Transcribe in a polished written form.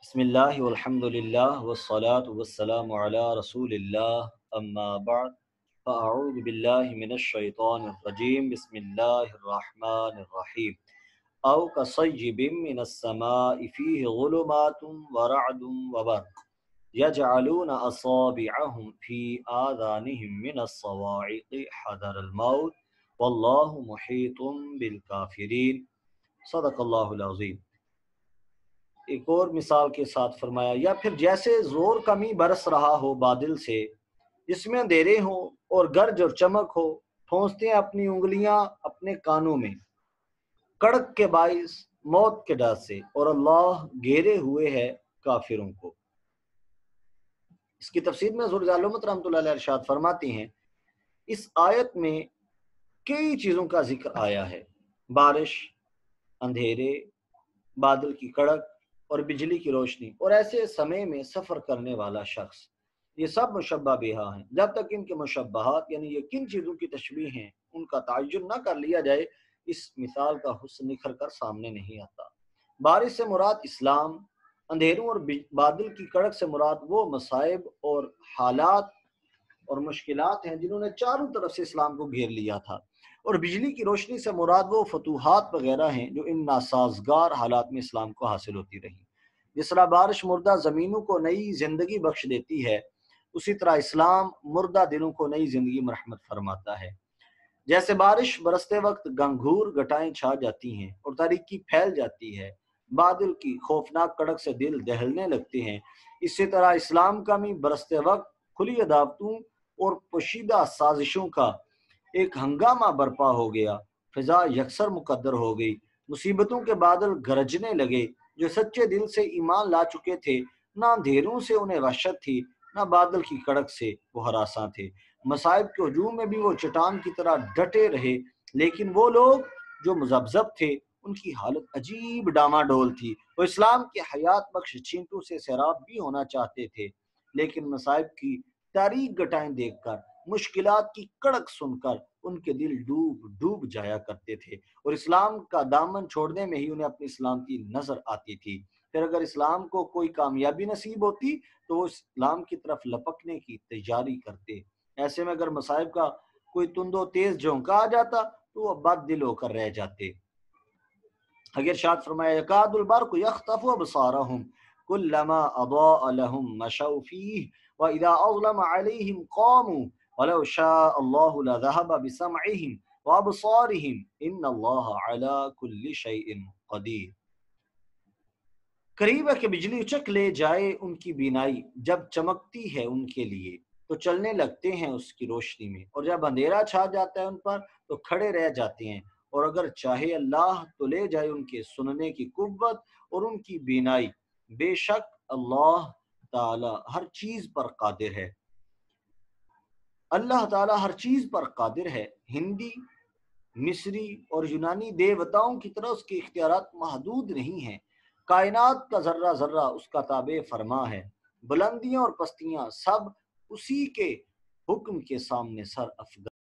بسم اللہ والحمد للہ والصلاة والسلام علی رسول اللہ اما بعد فاعوذ باللہ من الشیطان الرجیم بسم اللہ الرحمن الرحیم او کصیب من السماء فیہ ظلمات ورعد وبرق یجعلون اصابعهم فی آذانهم من الصواعق حذر الموت واللہ محیط بالکافرین صدق اللہ العظیم۔ ایک اور مثال کے ساتھ فرمایا، یا پھر جیسے زور کمی برس رہا ہو بادل سے، جس میں اندھیرے ہوں اور گرج اور چمک ہو، ٹھونستے ہیں اپنی انگلیاں اپنے کانوں میں کڑک کے باعث موت کے ڈر سے، اور اللہ گھیرے ہوئے ہے کافروں کو۔ اس کی تفسیر میں حضور علامت رحمۃ اللہ علیہ ارشاد فرماتے ہیں، اس آیت میں کئی چیزوں کا ذکر آیا ہے: بارش، اندھیرے، بادل کی کڑک اور بجلی کی روشنی، اور ایسے سمے میں سفر کرنے والا شخص، یہ سب مشبہ بہا ہیں۔ جب تک ان کے مشبہات یعنی یہ کن چیزوں کی تشبیہ ہیں ان کا تعین نہ کر لیا جائے، اس مثال کا حسن نکھر کر سامنے نہیں آتا۔ بارش سے مراد اسلام، اندھیروں اور بادل کی کڑک سے مراد وہ مصائب اور حالات اور مشکلات ہیں جنہوں نے چاروں طرف سے اسلام کو گھیر لیا تھا، اور بجلی کی روشنی سے مراد وہ فتوحات وغیرہ ہیں جو ان ناسازگار حالات میں اسلام کو حاصل ہوتی رہیں۔ جس طرح بارش مردہ زمینوں کو نئی زندگی بخش دیتی ہے، اسی طرح اسلام مردہ دلوں کو نئی زندگی مرحمت فرماتا ہے۔ جیسے بارش برستے وقت گنگھور گٹائیں چھا جاتی ہیں اور تاریکی پھیل جاتی ہے، بادل کی خوفناک کڑک سے دل دہلنے لگتے ہیں، اسی طرح اسلام کا بھی برستے وقت کھلی عداوتوں اور پوشیدہ سازشوں کا ایک ہنگامہ برپا ہو گیا، فضا یکسر مقدر ہو گئی، مصیبتوں کے بادل گرجنے لگے۔ جو سچے دل سے ایمان لا چکے تھے، نہ اندھیروں سے انہیں وحشت تھی، نہ بادل کی کڑک سے وہ ہراساں تھے۔ مصائب کے ہجوم میں بھی وہ چٹان کی طرح ڈٹے رہے، لیکن وہ لوگ جو مذبذب تھے ان کی حالت عجیب ڈاماڈول تھی۔ وہ اسلام کے حیات بخش چھینٹوں سے سیراب بھی ہونا چاہتے تھے، لیکن مصائب کی تاریک گٹائیں دیکھ کر، مشکلات کی کڑک سن کر ان کے دل ڈوب ڈوب جایا کرتے تھے، اور اسلام کا دامن چھوڑنے میں ہی انہیں اپنے اسلام کی نظر آتی تھی۔ پھر اگر اسلام کو کوئی کامیابی نصیب ہوتی تو وہ اسلام کی طرف لپکنے کی تیاری کرتے۔ ایسے میں اگر مصائب کا کوئی تند و تیز جھونکا آ جاتا تو وہ بد دل ہو کر رہ جاتے۔ اگر ارشاد فرمایا، یکاد البرق یخطف ابصارهم کلما اضاء لهم مشوا فیہ واذا اظلم علیہم قاموا ولو شاء اللہ لذهب بسمعهم وابصارهم ان اللہ علی کل شیء قدیر۔ قریب ہے کہ بجلی اچک لے جائے ان کی بینائی، جب چمکتی ہے ان کے لیے تو چلنے لگتے ہیں اس کی روشنی میں، اور جب اندھیرا چھا جاتا ہے ان پر تو کھڑے رہ جاتے ہیں، اور اگر چاہے اللہ تو لے جائے ان کے سننے کی قوت اور ان کی بینائی، بے شک اللہ تعالی ہر چیز پر قادر ہے۔ اللہ تعالی ہر چیز پر قادر ہے۔ ہندی، مصری اور یونانی دیوتاؤں کی طرح اس کے اختیارات محدود نہیں ہیں۔ کائنات کا ذرہ ذرہ اس کا تابع فرما ہے، بلندیاں اور پستیاں سب اسی کے حکم کے سامنے سر افگن